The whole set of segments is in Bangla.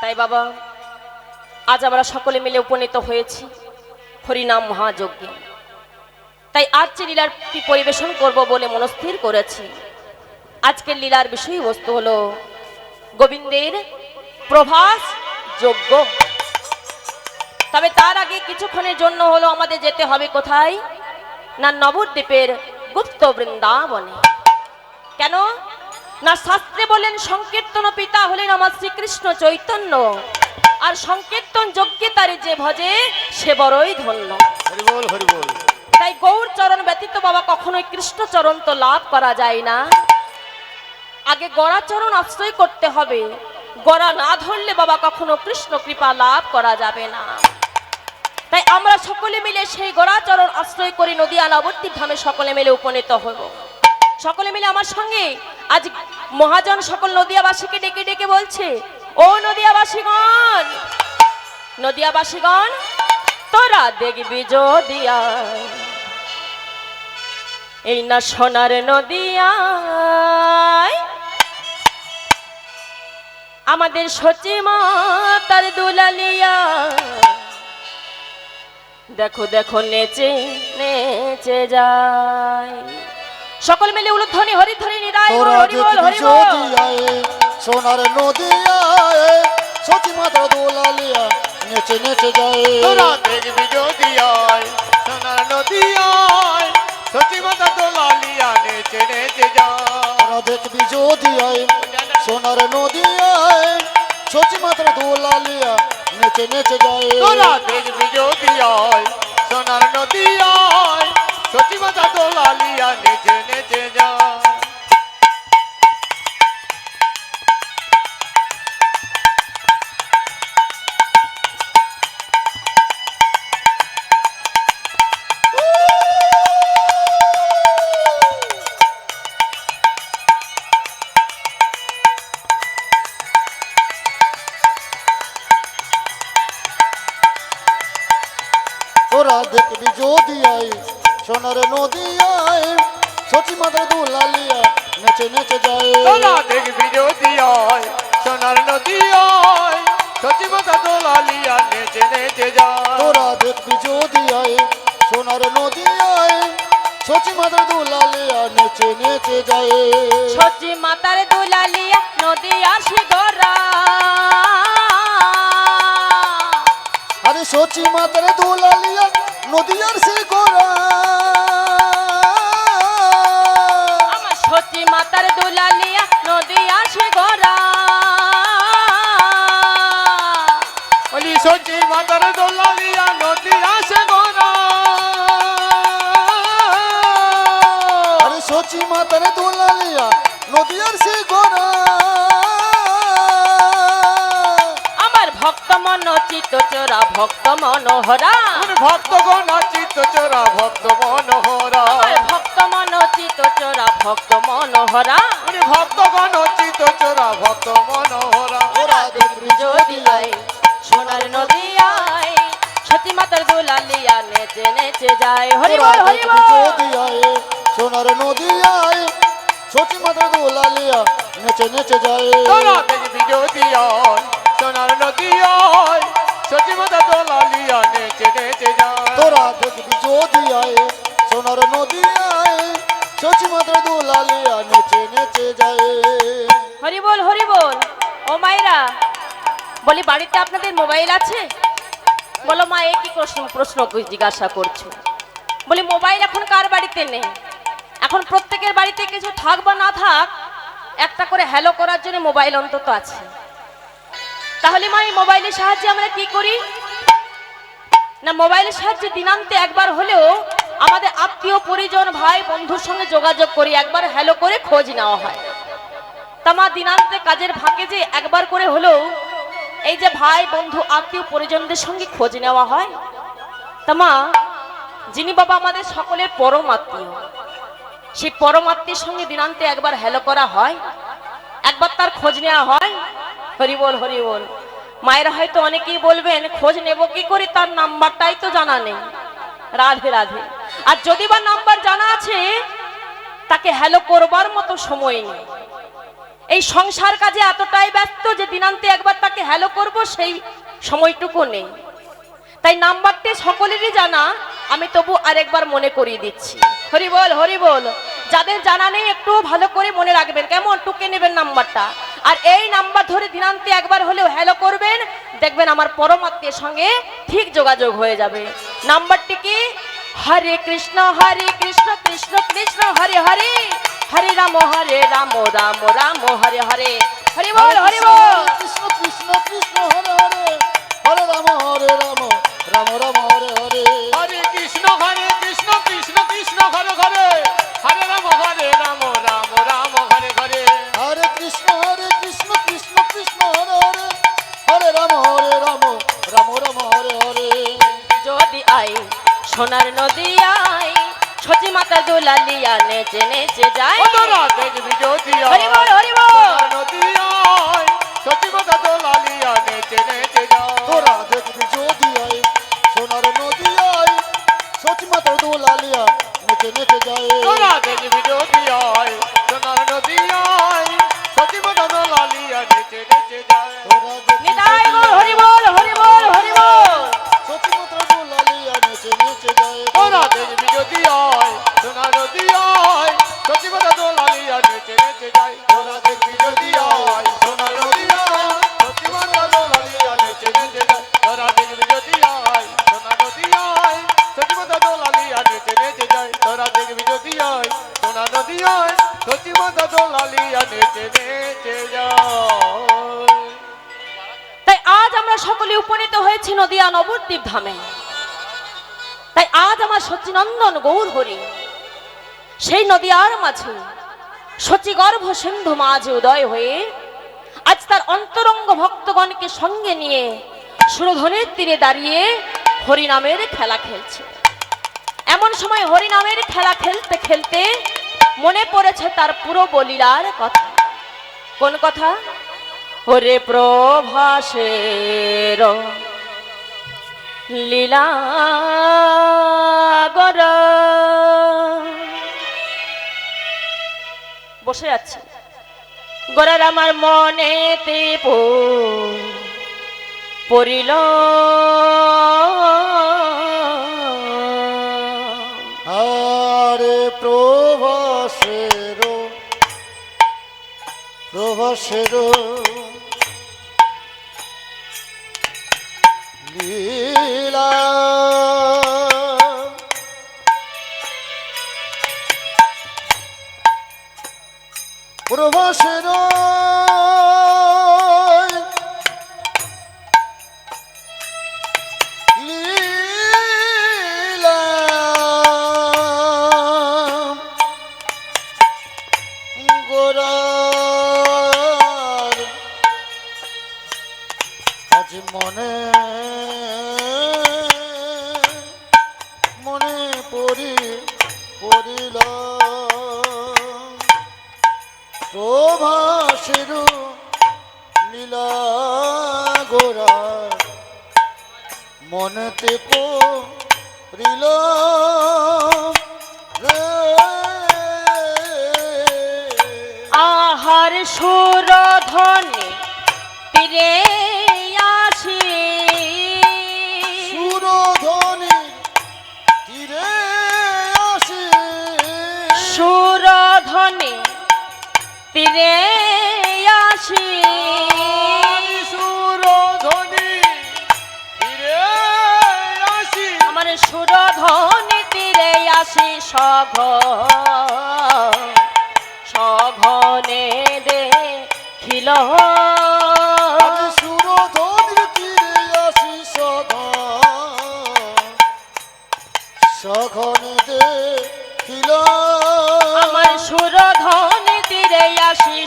তাই বাবা আজ আমরা সকলে মিলে উপনীত হয়েছি হরিনাম মহাযজ্ঞে। তাই আজ যে লীলাটি পরিবেশন করব বলে মনস্থির করেছি। আজকের লীলার বিষয়বস্তু হলো গোবিন্দের প্রভাস যজ্ঞ। তবে তার আগে কিছুক্ষণের জন্য হলো আমাদের যেতে হবে কোথায় না নবদ্বীপের গুপ্ত বৃন্দাবনে। কেন না শাস্ত্রে বলেন সংকীর্তন পিতা হলেন আমার শ্রীকৃষ্ণ চৈতন্য, আর সংকীর্তন যজ্ঞে তার যে ভজে সে বড়ই ধন্য। হরি বল হরি বল। তাই গৌর চরণ ব্যতীত বাবা কখনোই কৃষ্ণ চরণ তো লাভ করা যায় না। আগে গড়া চরণ আশ্রয় করতে হবে, গড়া না ধরলে বাবা কখনো কৃষ্ণ কৃপা লাভ করা যাবে না। তাই আমরা সকলে মিলে সেই গড়া চরণ আশ্রয় করে নদিয়া নবদ্বীপ ধামে সকলে মিলে উপনীত হব। সকলে মিলে আমার সঙ্গে আজ মহাজন সকল নদিয়াবাসীকে ডেকে ডেকে বলছে, ও নদিয়াবাসীগণ, নদিয়াবাসীগণ তোরা দেখবি যদিয়া এই না সোনার নদিয়ায় আমাদের সচি মাতার দুলালিয়া দেখো দেখো নেচে নেচে যায়। সকল মিলে উলুধ্বনি হরিধ্বনি নিরায় হরি বল হরি বল। সোনার নদিয়ায় সচি মাতার দুলালিয়া নেচে নেচে যায়। তোরা দেখবি যদিয়ায় সোনার নদিয়ায় সচি মাতার দুলালিয়া নেচে নেচে যায়। তোরা দেখবি যদিয়ায় সোনার নদিয়ায় সচি মাতার দুলালিয়া নেচে নেচে যায়। তোরা দেখবি যদিয়ায় সোনার নদিয়ায় সচি মাতার দুলালিয়া নেচে নেচে যায়। তোরা দেখবি যদিয়ায় সোনার নদিয়ায় সচি মাতার দুলালিয়া নেচে নেচে যায়। তোরা দেখবি যদিয়ায় সোনার নদিয়ায় সচি মাতার দুলালিয়া নেচে নেচে যায়। তোরা দেখবি যদিয়ায় সোনার নদিয়ায় সচি মাতার দুলালিয়া নেচে নেচে যায়। সচি মাতার দুলালিয়া নদিয়ার শিগরা, আরে সচি মাতার দুলালিয়া নদিয়ার শিগরা, আমার সচি মাতার দুলালিয়া নদিয়ার শিগরা। বলি সচি মাতার দুলালিয়া নদিয়ার শিগরা, আরে সচি মাতার দুলালিয়া নদিয়ার শিগরা। আমার ভক্ত মন চিত্ত চোরা ভক্ত মনোহরা, ভক্তগণ চিত্ত চোরা ভক্ত মনোহরা, আমার ভক্ত মন চিত্ত চোরা ভক্ত মনোহরা। ভক্তগণ চিত্ত চোরা ভক্ত মনোহরা। ওরা দেখবি যদিয়ায় সোনার নদিয়ায় সচি মাতার দুলালিয়া নেচে নেচে যায়। হরি বল হরি বল। যদিয়ায় সোনার নদিয়ায় সচি মাতার দুলালিয়া নেচে নেচে যায়। তোরা দেখবি যদিয়ায় সোনার নদিয়ায় সচি মাতার দুলালিয়া নেচে নেচে যায়। তোরা দেখবি যদিয়ায় সোনার নদিয়ায় সচি মাতার দুলালিয়া নেচে নেচে যায়। হরি বল হরি বল। ও মায়েরা, বলি বাড়িতে আপনাদের মোবাইল আছে? বলো মা, একই প্রশ্ন জিজ্ঞাসা করছো। বলি মোবাইল এখন কার বাড়িতে নেই? এখন প্রত্যেকের বাড়িতে কিছু থাক বা না থাক একটা করে হ্যালো করার জন্য মোবাইল অন্তত আছে। তাহলে মা এই মোবাইলের সাহায্যে আমরা কি করি না, মোবাইলের সাহায্যে দিনান্তে একবার হলেও আমাদের আত্মীয় পরিজন ভাই বন্ধুর সঙ্গে যোগাযোগ করি, একবার হ্যালো করে খোঁজ নেওয়া হয়। তা মা দিনান্তে কাজের ফাঁকে যে একবার করে হলেও এই যে ভাই বন্ধু আত্মীয় পরিজনদের সঙ্গে খোঁজ নেওয়া হয়। তা মা, যিনি বাবা আমাদের সকলের পরম আত্মীয়, সেই পরম আত্মীয়ের সঙ্গে দিনান্তে একবার হ্যালো করা হয়, একবার তার খোঁজ নেওয়া হয়। হরি বল হরি বল। মায়েরা হয়তো অনেকেই বলবেন খোঁজ নেব কি করে, তার নাম্বারটাই তো জানা নেই। রাধে রাধে। আর যদি বা নাম্বার জানা আছে তাকে হ্যালো করবার মতো সময় নেই। এই সংসার কাজে এতটাই ব্যস্ত যে দিনান্তে একবার তাকে হ্যালো করব সেই সময়টুকু নেই। তাই নাম্বারটি সকলেরই জানা, আমি তবু আরেকবার মনে করিয়ে দিচ্ছি। হরি বল হরি বল। যাদের জানা নেই একটু ভালো করে মনে রাখবেন, কেমন টুকে নেবেন নাম্বারটা। আর এই নাম্বার ধরে দিনান্তে একবার হলেও হ্যালো করবেন, দেখবেন আমার পরমাত্মের সঙ্গে ঠিক যোগাযোগ হয়ে যাবে। নাম্বারটি কি? হরে কৃষ্ণ কৃষ্ণ কৃষ্ণ হরে হরে, হরে রাম রাম রাম হরে হরে। হরি বল হরি বল। কৃষ্ণ কৃষ্ণ কৃষ্ণ হরে হরে, হরে রাম রাম রাম হরে হরে। হরে কৃষ্ণ কৃষ্ণ কৃষ্ণ হরে হরে, হরে রাম রাম রাম হরে হরে। হরে কৃষ্ণ কৃষ্ণ কৃষ্ণ হরে হরে, হরে রাম রাম রাম হরে হরে। যদি আই সোনার নদী আই, সচি মাতা দোলালিয়া নেচে নেচে যায়। ও তোরা দেখবি যদি হরি বল হরি বল। নদী আয়, সত্যি কথা তো লালিয়া নেচে নেচে যাও। তোরা দেখবি যদি আই সোনার নদী আই, সচি মাতার দোলালিয়া নেচে নেচে যায়। তোরা দেখবি যদি আয় সোনার নদী আয়, সত্যি কথা তো লালিয়া নেচে নেচে যায়। তোরা দেখবি নিতাই গো হরি বল হরি বল হরি বল। সচি মাতার দোলালিয়া নেচে নেচে যায়। তোরা দেখবি যদি আয় সোনার নদী আয়, সত্যি কথা তো লালিয়া নেচে নেচে যায়। তোরা দেখবি যদি আয় সোনার নদী আয়, সত্যি কথা তো লালিয়া নেচে নেচে যায়। তোরা দেখবি যদি আয় সোনার নদী আয়, সত্যি কথা তো লালিয়া নেচে নেচে যায়। তোরা দেখবি যদি আয় সোনার নদী আয়, সত্যি কথা তো লালিয়া নেচে নেচে যায়। তাই আজ আমরা সকলে উপনীত হয়েছি নদিয়া নবদ্বীপ ধামে। তাই আজ আমার সচিনন্দন গৌর হরি সেই নদিয়ার মাঝে সচিগর্ভ সিন্ধু মাঝে উদয় হয়ে আজ তার অন্তরঙ্গ ভক্তগণকে সঙ্গে নিয়ে সুরধনের তীরে দাঁড়িয়ে হরিনামের খেলা খেলছে। এমন সময় হরিনামের খেলা খেলতে খেলতে মনে পড়েছে তার পুরো বলিলার কথা। কোন কথা? ওরে প্রভাসের লীলা গর। বসে আছে গরার আমার মনেতে পড়িল। আরে প্রভাসের লীলা প্রভাসের লীলা গোরার আজ মনে পড়িল। প্রভাসের লীলা গোরা মনেতে পড়িল রে। আহার সুরধনে তীরে আসি, সুরধনি তীরে আসি, সুরধনে তীরে আসি, সুরধনি ফিরে আসি। আমার সুরধনে তীরে আসি সঘনে দেখিল। আজ সুরধনির তীরে আসি সঘনে দেখিল। আমার সুরধনে তীরে আসি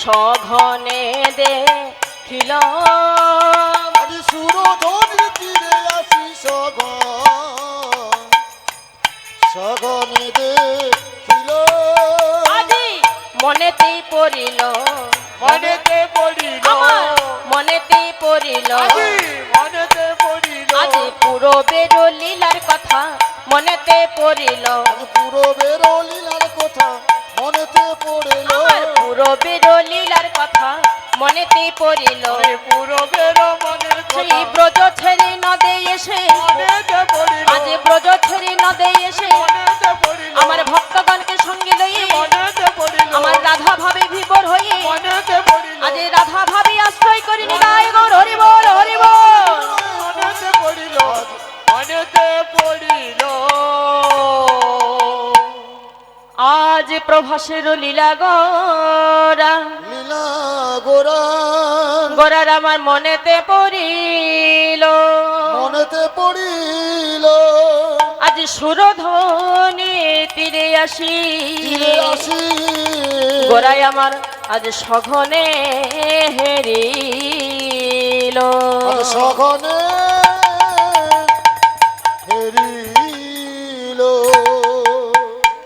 সঘনে দেখিল। আজ সুরধনির তীরে আসি সঘনে দেখিল। আজি মনেতেই পড়িল, মনেতে পড়িল, আমার মনেতেই পড়িল। আজি মনেতে পড়িল, আজি পূরবের লীলার কথা মনেতে পড়িল। আজ পূরবের লীলার কথা মনেতে পড়িল। আমার পূরবের লীলার কথা মনেতে পড়িল ওই পূরবের মনের সেই কথা ব্রজ ছেড়ে নদে এসে মনেতে পড়িল আজ ব্রজ ছেড়ে নদে এসে মনেতে পড়িল আমার ভক্তগণকে সঙ্গে লইয়ে মনেতে পড়িল আমার রাধা ভাবে বিভোর হয়ে মনেতে পড়িল আজ রাধা ভাবে আশ্রয় করি নিগায় গৌর হরি বল হরি বল। মনেতে পড়িল মনেতে পড়িল আজ প্রভাসের লীলা গরা লীলা গোরা গোরার আমার মনেতে পড়িল মনেতে পড়িল আজ সুরধ্বনি তীরে আসি তীরে আসি গোরাই আমার আজ সঘনে হেরিল আজ সঘনে